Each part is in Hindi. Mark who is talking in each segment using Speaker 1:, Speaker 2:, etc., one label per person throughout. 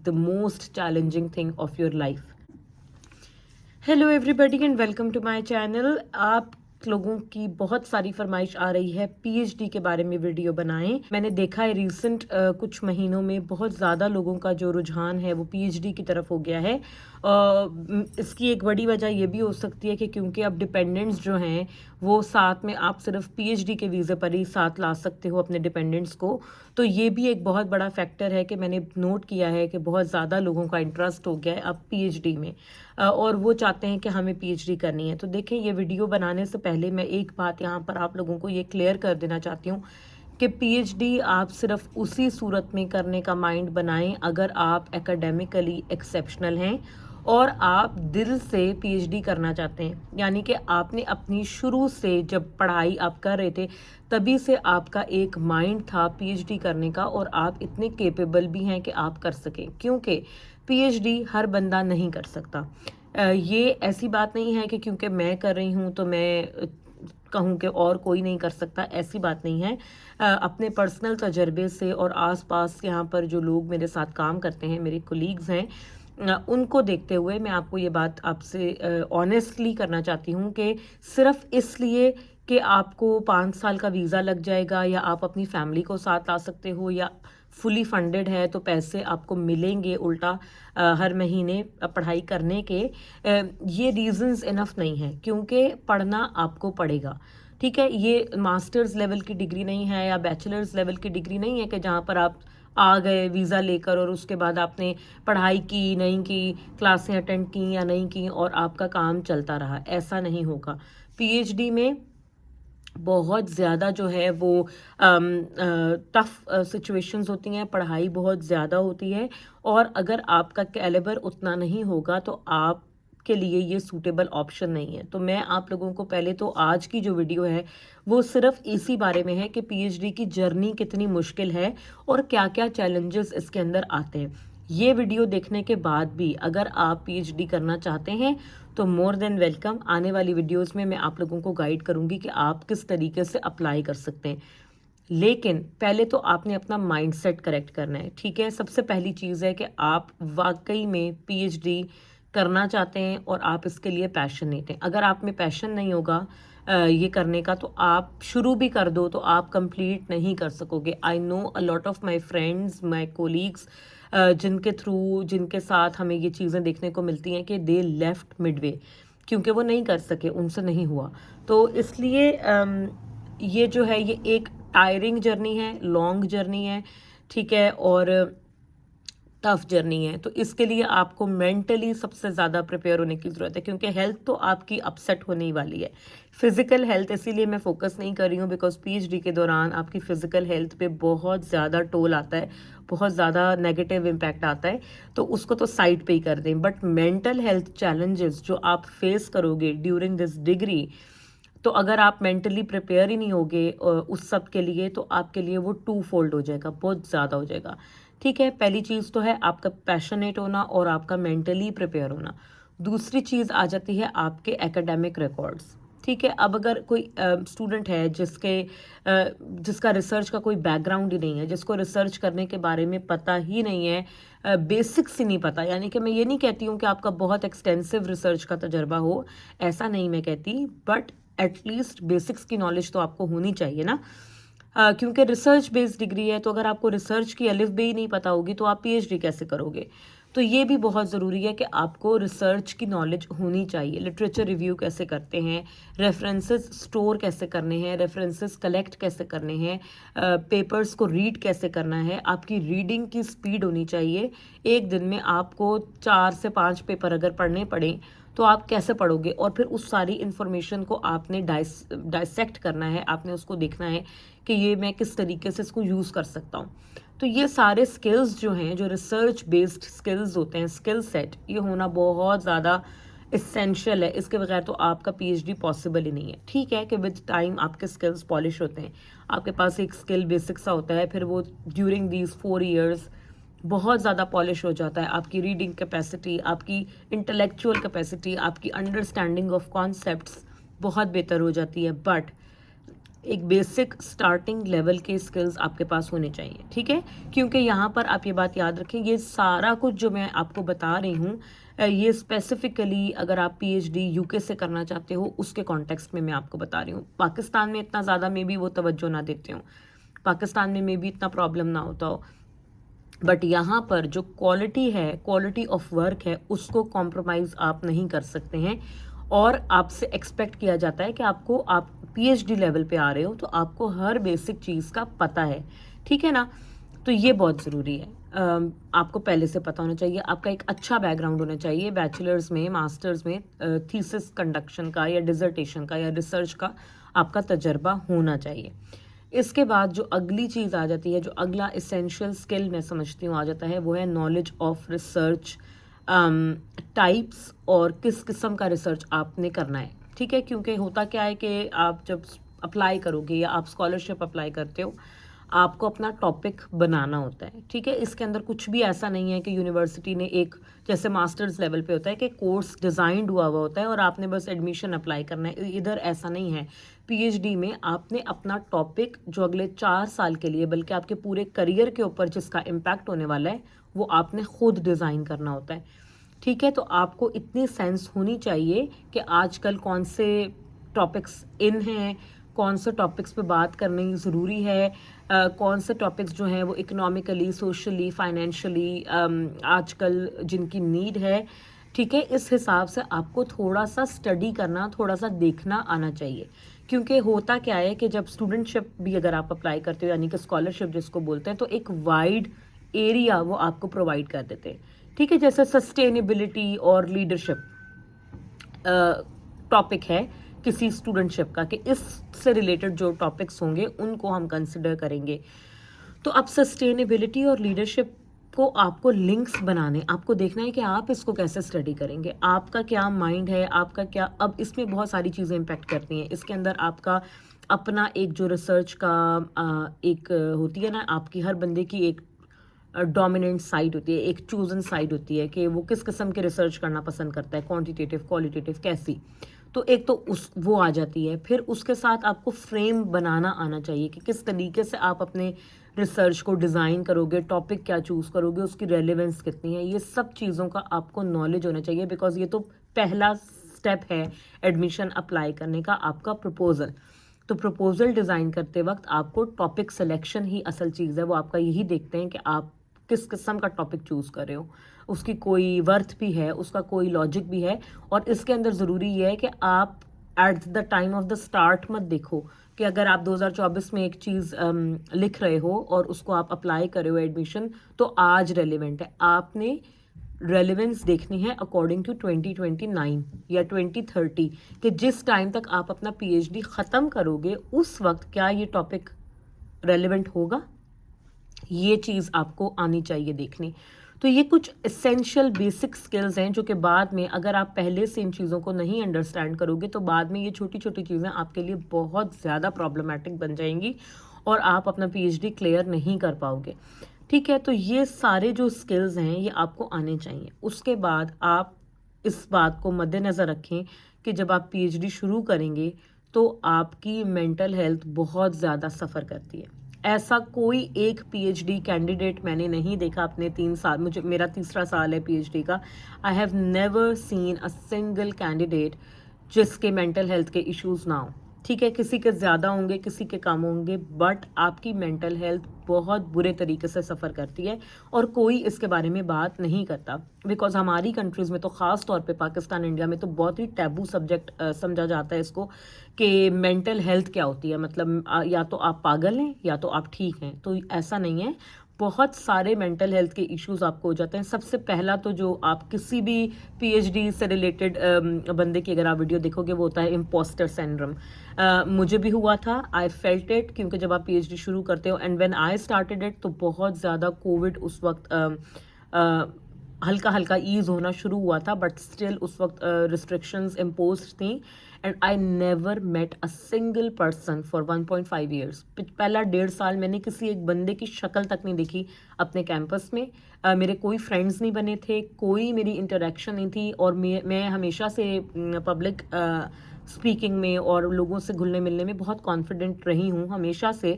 Speaker 1: the most challenging thing of your life. Hello everybody and welcome to my channel. आप लोगों की बहुत सारी फरमाइश आ रही है पीएचडी के बारे में वीडियो बनाएं। मैंने देखा है रिसेंट कुछ महीनों में बहुत ज़्यादा लोगों का जो रुझान है वो पीएचडी की तरफ हो गया है। इसकी एक बड़ी वजह ये भी हो सकती है कि क्योंकि अब डिपेंडेंट्स जो हैं वो साथ में आप सिर्फ पीएचडी के वीज़े पर ही साथ ला सकते हो अपने डिपेंडेंट्स को, तो ये भी एक बहुत बड़ा फैक्टर है कि मैंने नोट किया है कि बहुत ज़्यादा लोगों का इंटरेस्ट हो गया है अब पीएचडी में, और वो चाहते हैं कि हमें पीएचडी करनी है। तो देखें, ये वीडियो बनाने से पहले मैं एक बात यहाँ पर आप लोगों को ये क्लियर कर देना चाहती हूँ कि पीएचडी आप सिर्फ उसी सूरत में करने का माइंड बनाएं अगर आप एकेडमिकली एक्सेप्शनल हैं और आप दिल से पीएचडी करना चाहते हैं। यानी कि आपने अपनी शुरू से जब पढ़ाई आप कर रहे थे तभी से आपका एक माइंड था पीएचडी करने का, और आप इतने केपेबल भी हैं कि आप कर सकें, क्योंकि पीएचडी हर बंदा नहीं कर सकता। ये ऐसी बात नहीं है कि क्योंकि मैं कर रही हूँ तो मैं कहूँ कि और कोई नहीं कर सकता, ऐसी बात नहीं है। अपने पर्सनल तजर्बे से और आसपास यहाँ पर जो लोग मेरे साथ काम करते हैं, मेरे कोलीग्स हैं, उनको देखते हुए मैं आपको ये बात आपसे ऑनेस्टली करना चाहती हूँ कि सिर्फ इसलिए कि आपको 5 साल का वीज़ा लग जाएगा या आप अपनी फैमिली को साथ ला सकते हो या फुली फंडेड है तो पैसे आपको मिलेंगे उल्टा हर महीने पढ़ाई करने के, ये रीजंस इनफ नहीं है, क्योंकि पढ़ना आपको पड़ेगा। ठीक है, ये मास्टर्स लेवल की डिग्री नहीं है या बैचलर्स लेवल की डिग्री नहीं है कि जहाँ पर आप आ गए वीज़ा लेकर और उसके बाद आपने पढ़ाई की नहीं की, क्लासें अटेंड की या नहीं की और आपका काम चलता रहा। ऐसा नहीं होगा। पीएचडी में बहुत ज़्यादा जो है वो टफ सिचुएशंस होती हैं, पढ़ाई बहुत ज़्यादा होती है, और अगर आपका कैलिबर उतना नहीं होगा तो आप के लिए ये सूटेबल ऑप्शन नहीं है। तो मैं आप लोगों को पहले तो आज की जो वीडियो है वो सिर्फ इसी बारे में है कि पीएचडी की जर्नी कितनी मुश्किल है और क्या क्या चैलेंजेस इसके अंदर आते हैं। ये वीडियो देखने के बाद भी अगर आप पीएचडी करना चाहते हैं तो मोर देन वेलकम। आने वाली वीडियोस में मैं आप लोगों को गाइड करूंगी कि आप किस तरीके से अप्लाई कर सकते हैं, लेकिन पहले तो आपने अपना माइंडसेट करेक्ट करना है। ठीक है, सबसे पहली चीज़ है कि आप वाकई में पीएचडी करना चाहते हैं और आप इसके लिए पैशनेट हैं। अगर आप में पैशन नहीं होगा ये करने का तो आप शुरू भी कर दो तो आप कंप्लीट नहीं कर सकोगे। I know a lot of my friends, my colleagues, जिनके साथ हमें ये चीज़ें देखने को मिलती हैं कि दे लेफ्ट मिडवे क्योंकि वो नहीं कर सके, उनसे नहीं हुआ। तो इसलिए ये जो है ये एक टायरिंग जर्नी है, लॉन्ग जर्नी है, ठीक है, और टफ जर्नी है। तो इसके लिए आपको मेंटली सबसे ज़्यादा प्रिपेयर होने की ज़रूरत है, क्योंकि हेल्थ तो आपकी अपसेट होने ही वाली है। फिज़िकल हेल्थ इसीलिए मैं फोकस नहीं कर रही हूँ बिकॉज पीएचडी के दौरान आपकी फ़िज़िकल हेल्थ पे बहुत ज़्यादा टोल आता है, बहुत ज़्यादा नेगेटिव इम्पैक्ट आता है, तो उसको तो साइड पे ही कर दें। बट मेंटल हेल्थ चैलेंजेस जो आप फेस करोगे ड्यूरिंग दिस डिग्री, तो अगर आप मेंटली प्रिपेयर ही नहीं होगे उस सब के लिए तो आपके लिए वो 2 फोल्ड हो जाएगा, बहुत ज़्यादा हो जाएगा। ठीक है, पहली चीज़ तो है आपका पैशनेट होना और आपका मेंटली प्रिपेयर होना। दूसरी चीज़ आ जाती है आपके एकेडमिक रिकॉर्ड्स। ठीक है, अब अगर कोई स्टूडेंट है जिसका रिसर्च का कोई बैकग्राउंड ही नहीं है, जिसको रिसर्च करने के बारे में पता ही नहीं है, बेसिक्स ही नहीं पता, यानी कि मैं ये नहीं कहती हूँ कि आपका बहुत एक्सटेंसिव रिसर्च का तजर्बा हो, ऐसा नहीं मैं कहती, बट एटलीस्ट बेसिक्स की नॉलेज तो आपको होनी चाहिए ना, क्योंकि रिसर्च बेस्ड डिग्री है। तो अगर आपको रिसर्च की अलिफ बे ही नहीं पता होगी तो आप पीएचडी कैसे करोगे। तो ये भी बहुत ज़रूरी है कि आपको रिसर्च की नॉलेज होनी चाहिए। लिटरेचर रिव्यू कैसे करते हैं, रेफरेंसेस स्टोर कैसे करने हैं, रेफरेंसेस कलेक्ट कैसे करने हैं, पेपर्स को रीड कैसे करना है, आपकी रीडिंग की स्पीड होनी चाहिए। एक दिन में आपको 4 से 5 पेपर अगर पढ़ने पड़े तो आप कैसे पढ़ोगे, और फिर उस सारी इन्फॉर्मेशन को आपने डाइसेक्ट करना है, आपने उसको देखना है कि ये मैं किस तरीके से इसको यूज़ कर सकता हूँ। तो ये सारे स्किल्स जो हैं, जो रिसर्च बेस्ड स्किल्स होते हैं, स्किल सेट, ये होना बहुत ज़्यादा इसेंशियल है। इसके बगैर तो आपका पीएचडी पॉसिबल ही नहीं है। ठीक है कि विद टाइम आपके स्किल्स पॉलिश होते हैं, आपके पास एक स्किल बेसिक सा होता है, फिर वो ड्यूरिंग दीज 4 ईयर्स बहुत ज़्यादा पॉलिश हो जाता है। आपकी रीडिंग कैपेसिटी, आपकी इंटेलेक्चुअल कैपेसिटी, आपकी अंडरस्टैंडिंग ऑफ कॉन्सेप्ट्स बहुत बेहतर हो जाती है। बट एक बेसिक स्टार्टिंग लेवल के स्किल्स आपके पास होने चाहिए, ठीक है। क्योंकि यहाँ पर आप ये बात याद रखें, ये सारा कुछ जो मैं आपको बता रही हूँ ये स्पेसिफिकली अगर आप पीएचडी यूके से करना चाहते हो उसके कॉन्टेक्स्ट में मैं आपको बता रही हूँ। पाकिस्तान में इतना ज़्यादा मे बी वो तवज्जो ना देते हो, पाकिस्तान में मे बी इतना प्रॉब्लम ना होता हो, बट यहाँ पर जो क्वालिटी है, क्वालिटी ऑफ वर्क है, उसको कॉम्प्रोमाइज़ आप नहीं कर सकते हैं। और आपसे एक्सपेक्ट किया जाता है कि आप पीएचडी लेवल पे आ रहे हो तो आपको हर बेसिक चीज़ का पता है, ठीक है ना। तो ये बहुत ज़रूरी है। आपको पहले से पता होना चाहिए, आपका एक अच्छा बैकग्राउंड होना चाहिए, बैचलर्स में, मास्टर्स में थीसिस कंडक्शन का या डिसर्टेशन का या रिसर्च का आपका तजर्बा होना चाहिए। इसके बाद जो अगली चीज़ आ जाती है, जो अगला इसेंशियल स्किल मैं समझती हूँ आ जाता है, वो है नॉलेज ऑफ रिसर्च टाइप्स और किस किस्म का रिसर्च आपने करना है, ठीक है। क्योंकि होता क्या है कि आप जब अप्लाई करोगे या आप स्कॉलरशिप अप्लाई करते हो, आपको अपना टॉपिक बनाना होता है, ठीक है। इसके अंदर कुछ भी ऐसा नहीं है कि यूनिवर्सिटी ने एक, जैसे मास्टर्स लेवल पे होता है कि कोर्स डिज़ाइंड हुआ हुआ होता है और आपने बस एडमिशन अप्लाई करना है, इधर ऐसा नहीं है। पीएचडी में आपने अपना टॉपिक जो अगले 4 साल के लिए, बल्कि आपके पूरे करियर के ऊपर जिसका इम्पैक्ट होने वाला है, वो आपने खुद डिज़ाइन करना होता है, ठीक है। तो आपको इतनी सेंस होनी चाहिए कि आजकल कौन से टॉपिक्स इन हैं, कौन से टॉपिक्स पे बात करनी ज़रूरी है, कौन से टॉपिक्स जो हैं वो इकोनॉमिकली, सोशली, फाइनेंशियली आजकल जिनकी नीड है, ठीक है। इस हिसाब से आपको थोड़ा सा स्टडी करना, थोड़ा सा देखना आना चाहिए। क्योंकि होता क्या है कि जब स्टूडेंटशिप भी अगर आप अप्लाई करते हो, यानी कि स्कॉलरशिप जिसको बोलते हैं, तो एक वाइड एरिया वो आपको प्रोवाइड कर देते हैं, ठीक है। जैसे सस्टेनेबिलिटी और लीडरशिप टॉपिक है किसी स्टूडेंटशिप का, कि इससे रिलेटेड जो टॉपिक्स होंगे उनको हम कंसिडर करेंगे। तो अब सस्टेनेबिलिटी और लीडरशिप को आपको लिंक्स बनाने, आपको देखना है कि आप इसको कैसे स्टडी करेंगे, आपका क्या माइंड है, आपका क्या, अब इसमें बहुत सारी चीज़ें इम्पेक्ट करती हैं। इसके अंदर आपका अपना एक जो रिसर्च का एक होती है ना, आपकी हर बंदे की एक डोमिनेंट साइड होती है, एक चूजन साइड होती है कि वो किस किस्म के रिसर्च करना पसंद करता है, क्वांटिटेटिव, क्वालिटेटिव, कैसी। तो एक तो उस वो आ जाती है। फिर उसके साथ आपको फ्रेम बनाना आना चाहिए कि किस तरीके से आप अपने रिसर्च को डिज़ाइन करोगे, टॉपिक क्या चूज़ करोगे, उसकी रेलेवेंस कितनी है, ये सब चीज़ों का आपको नॉलेज होना चाहिए। बिकॉज ये तो पहला स्टेप है एडमिशन अप्लाई करने का, आपका प्रपोजल। तो प्रपोजल डिज़ाइन करते वक्त आपको टॉपिक सिलेक्शन ही असल चीज़ है, वो आपका यही देखते हैं कि आप किस किस्म का टॉपिक चूज़ कर रहे हो, उसकी कोई वर्थ भी है, उसका कोई लॉजिक भी है। और इसके अंदर ज़रूरी ये है कि आप at the time of the start मत देखो कि अगर आप 2024 में एक चीज़ लिख रहे हो और उसको आप अप्लाई कर रहे हो एडमिशन, तो आज रेलिवेंट है। आपने रेलेवेंस देखनी है अकॉर्डिंग टू 2029 या 2030, कि जिस टाइम तक आप अपना पीएचडी ख़त्म करोगे उस वक्त क्या ये टॉपिक रेलेवेंट होगा, ये चीज़ आपको आनी चाहिए देखने। तो ये कुछ एसेंशियल बेसिक स्किल्स हैं जो कि बाद में अगर आप पहले से इन चीज़ों को नहीं अंडरस्टैंड करोगे तो बाद में ये छोटी छोटी चीज़ें आपके लिए बहुत ज़्यादा प्रॉब्लमेटिक बन जाएंगी और आप अपना पीएचडी क्लियर नहीं कर पाओगे, ठीक है। तो ये सारे जो स्किल्स हैं ये आपको आने चाहिए। उसके बाद आप इस बात को मद्देनज़र रखें कि जब आप पीएचडी शुरू करेंगे तो आपकी मेंटल हेल्थ बहुत ज़्यादा सफ़र करती है। ऐसा कोई एक पीएचडी कैंडिडेट मैंने नहीं देखा अपने 3 साल, मुझे मेरा तीसरा साल है पीएचडी का, I have never seen a single candidate जिसके मेंटल हेल्थ के इश्यूज ना हो, ठीक है। किसी के ज़्यादा होंगे, किसी के कम होंगे, बट आपकी मेंटल हेल्थ बहुत बुरे तरीके से सफ़र करती है और कोई इसके बारे में बात नहीं करता। बिकॉज हमारी कंट्रीज़ में तो ख़ास तौर पे पाकिस्तान, इंडिया में तो बहुत ही टैबू सब्जेक्ट समझा जाता है इसको, कि मेंटल हेल्थ क्या होती है, मतलब या तो आप पागल हैं या तो आप ठीक हैं। तो ऐसा नहीं है, बहुत सारे मेंटल हेल्थ के इश्यूज आपको हो जाते हैं। सबसे पहला तो जो आप किसी भी पीएचडी से रिलेटेड बंदे की अगर आप वीडियो देखोगे वो होता है इम्पोस्टर सिंड्रोम। मुझे भी हुआ था, आई फेल्ट इट, क्योंकि जब आप पीएचडी शुरू करते हो and when I started it तो बहुत ज़्यादा कोविड उस वक्त हल्का हल्का ईज होना शुरू हुआ था, बट स्टिल उस वक्त रिस्ट्रिक्शंस इम्पोज थी and I never met a single person for 1.5 years. पहला 1.5 साल मैंने किसी एक बंदे की शक्ल तक नहीं देखी अपने कैंपस में। मेरे कोई फ्रेंड्स नहीं बने थे, कोई मेरी इंटरेक्शन नहीं थी और मैं हमेशा से पब्लिक स्पीकिंग में और लोगों से घुलने मिलने में बहुत कॉन्फिडेंट रही हूँ हमेशा से।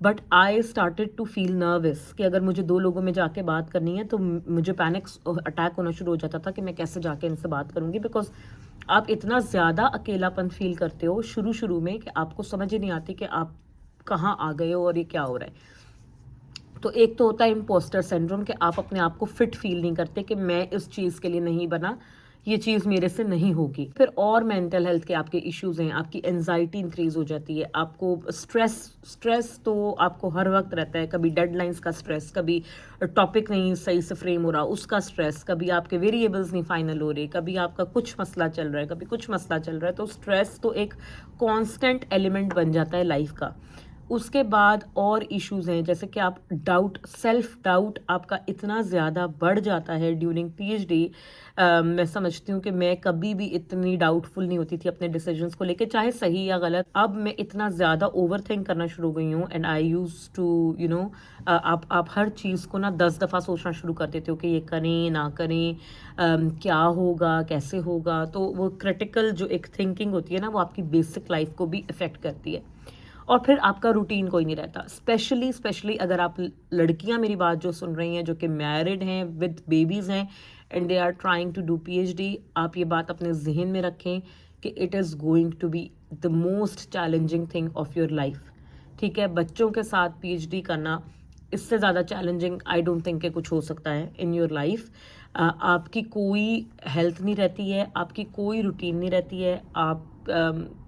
Speaker 1: But I started to feel nervous कि अगर मुझे 2 लोगों में जाके बात करनी है तो मुझे पैनिक अटैक होना शुरू हो जाता था कि मैं कैसे जाके इनसे बात करूँगी, बिकॉज आप इतना ज़्यादा अकेलापन फील करते हो शुरू शुरू में कि आपको समझ ही नहीं आती कि आप कहाँ आ गए हो और ये क्या हो रहा है। तो एक तो होता है इम्पोस्टर सिंड्रोम कि आप अपने आप को फिट फील नहीं करते कि मैं इस चीज़ के लिए नहीं बना, ये चीज़ मेरे से नहीं होगी। फिर और मेंटल हेल्थ के आपके इश्यूज हैं, आपकी एंजाइटी इंक्रीज हो जाती है, आपको स्ट्रेस तो आपको हर वक्त रहता है। कभी डेडलाइंस का स्ट्रेस, कभी टॉपिक नहीं सही से फ्रेम हो रहा उसका स्ट्रेस, कभी आपके वेरिएबल्स नहीं फाइनल हो रहे, कभी आपका कुछ मसला चल रहा है, कभी कुछ मसला चल रहा है। तो स्ट्रेस तो एक कॉन्स्टेंट एलिमेंट बन जाता है लाइफ का। उसके बाद और इश्यूज हैं जैसे कि आप सेल्फ डाउट आपका इतना ज़्यादा बढ़ जाता है ड्यूरिंग पीएचडी। मैं समझती हूँ कि मैं कभी भी इतनी डाउटफुल नहीं होती थी अपने डिसीजंस को लेके, चाहे सही या गलत। अब मैं इतना ज़्यादा ओवर थिंक करना शुरू हो गई हूँ एंड आई यूज टू आप हर चीज़ को ना 10 दफ़ा सोचना शुरू कर देते हो कि ये करें ना करें, क्या होगा कैसे होगा। तो वो क्रिटिकल जो एक थिंकिंग होती है ना, वो आपकी बेसिक लाइफ को भी इफ़ेक्ट करती है। और फिर आपका रूटीन कोई नहीं रहता। स्पेशली अगर आप लड़कियां मेरी बात जो सुन रही हैं, जो कि मैरिड हैं विद बेबीज़ हैं and they are trying to do PhD, आप ये बात अपने जहन में रखें कि it is going to be the most challenging thing of your life. ठीक है, बच्चों के साथ पीएचडी करना इससे ज़्यादा चैलेंजिंग आई डोंट थिंक कि कुछ हो सकता है इन योर लाइफ। आपकी कोई हेल्थ नहीं रहती है, आपकी कोई रूटीन नहीं रहती है, आप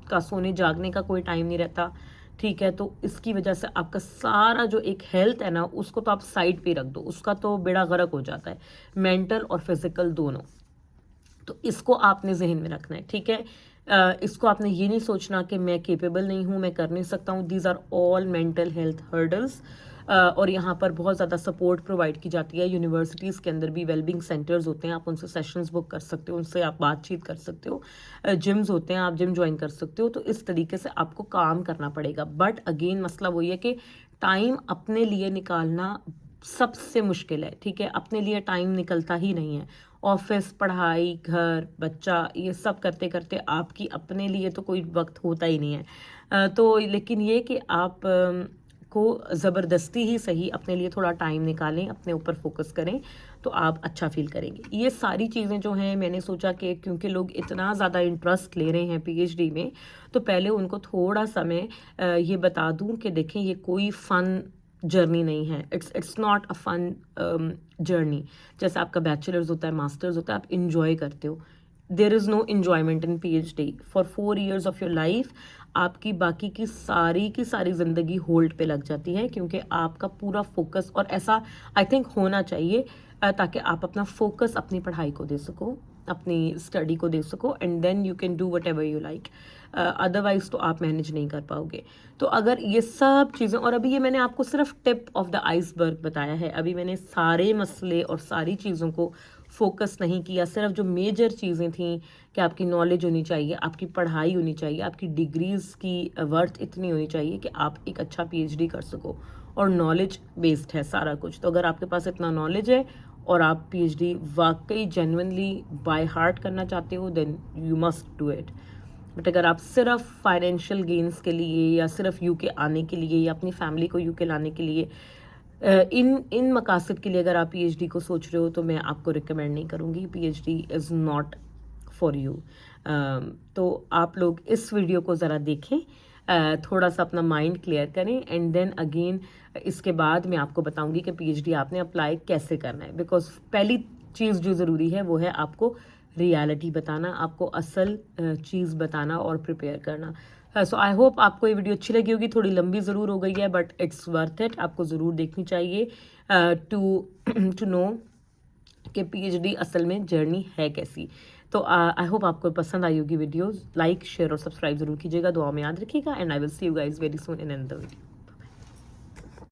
Speaker 1: का सोने जागने का कोई टाइम नहीं रहता। ठीक है, तो इसकी वजह से आपका सारा जो एक हेल्थ है ना, उसको तो आप साइड पे रख दो, उसका तो बेड़ा गर्क हो जाता है, मेंटल और फिजिकल दोनों। तो इसको आपने जहन में रखना है। ठीक है, इसको आपने ये नहीं सोचना कि मैं केपेबल नहीं हूँ, मैं कर नहीं सकता हूँ। These are all mental health hurdles. और यहाँ पर बहुत ज़्यादा सपोर्ट प्रोवाइड की जाती है। यूनिवर्सिटीज़ के अंदर भी वेलबिंग सेंटर्स होते हैं, आप उनसे सेशंस बुक कर सकते हो, उनसे आप बातचीत कर सकते हो। जिम्स होते हैं, आप जिम ज्वाइन कर सकते हो। तो इस तरीके से आपको काम करना पड़ेगा। बट अगेन मसला वही है कि टाइम अपने लिए निकालना सबसे मुश्किल है। ठीक है, अपने लिए टाइम निकलता ही नहीं है। ऑफिस, पढ़ाई, घर, बच्चा, ये सब करते करते आपकी अपने लिए तो कोई वक्त होता ही नहीं है। तो लेकिन ये कि आप को ज़बरदस्ती ही सही अपने लिए थोड़ा टाइम निकालें, अपने ऊपर फोकस करें, तो आप अच्छा फील करेंगे। ये सारी चीज़ें जो हैं, मैंने सोचा कि क्योंकि लोग इतना ज़्यादा इंटरेस्ट ले रहे हैं पीएचडी में, तो पहले उनको थोड़ा सा मैं ये बता दूं कि देखें, ये कोई फ़न जर्नी नहीं है। It's not a fun journey. जैसे आपका बैचलर्स होता है, मास्टर्स होता है, आप इंजॉय करते हो। There is no enjoyment in PhD. For 4 years of your life आपकी बाकी की सारी ज़िंदगी होल्ड पे लग जाती है, क्योंकि आपका पूरा फोकस, और ऐसा आई थिंक होना चाहिए, ताकि आप अपना फोकस अपनी पढ़ाई को दे सको, अपनी स्टडी को दे सको, and then you can do whatever you like. Otherwise तो आप मैनेज नहीं कर पाओगे। तो अगर ये सब चीज़ें, और अभी ये मैंने आपको सिर्फ टिप ऑफ द आइसबर्ग बताया है, अभी मैंने सारे मसले और सारी चीज़ों को फोकस नहीं किया। सिर्फ जो मेजर चीज़ें थी कि आपकी नॉलेज होनी चाहिए, आपकी पढ़ाई होनी चाहिए, आपकी डिग्रीज की वर्थ इतनी होनी चाहिए कि आप एक अच्छा पीएचडी कर सको, और नॉलेज बेस्ड है सारा कुछ। तो अगर आपके पास इतना नॉलेज है और आप पीएचडी वाकई जेन्युइनली बाय हार्ट करना चाहते हो, then you must do it. But अगर आप सिर्फ फाइनेंशियल गेन्स के लिए, या सिर्फ यूके आने के लिए, या अपनी फैमिली को यूके लाने के लिए, इन मकासद के लिए अगर आप पीएचडी को सोच रहे हो, तो मैं आपको रिकमेंड नहीं करूँगी। PhD is not for you. तो आप लोग इस वीडियो को ज़रा देखें, थोड़ा सा अपना माइंड क्लियर करें, एंड देन अगेन इसके बाद मैं आपको बताऊंगी कि पीएचडी आपने अप्लाई कैसे करना है। बिकॉज पहली चीज़ जो ज़रूरी है वो है आपको रियलिटी बताना, आपको असल चीज़ बताना और प्रिपेयर करना। सो आई होप आपको ये वीडियो अच्छी लगी होगी। थोड़ी लंबी ज़रूर हो गई है, बट इट्स वर्थ इट, आपको ज़रूर देखनी चाहिए टू नो कि पीएचडी असल में जर्नी है कैसी। तो आई होप आपको पसंद आई होगी वीडियोस। लाइक, शेयर और सब्सक्राइब जरूर कीजिएगा, दुआ में याद रखिएगा, and I will see you guys very soon in another video.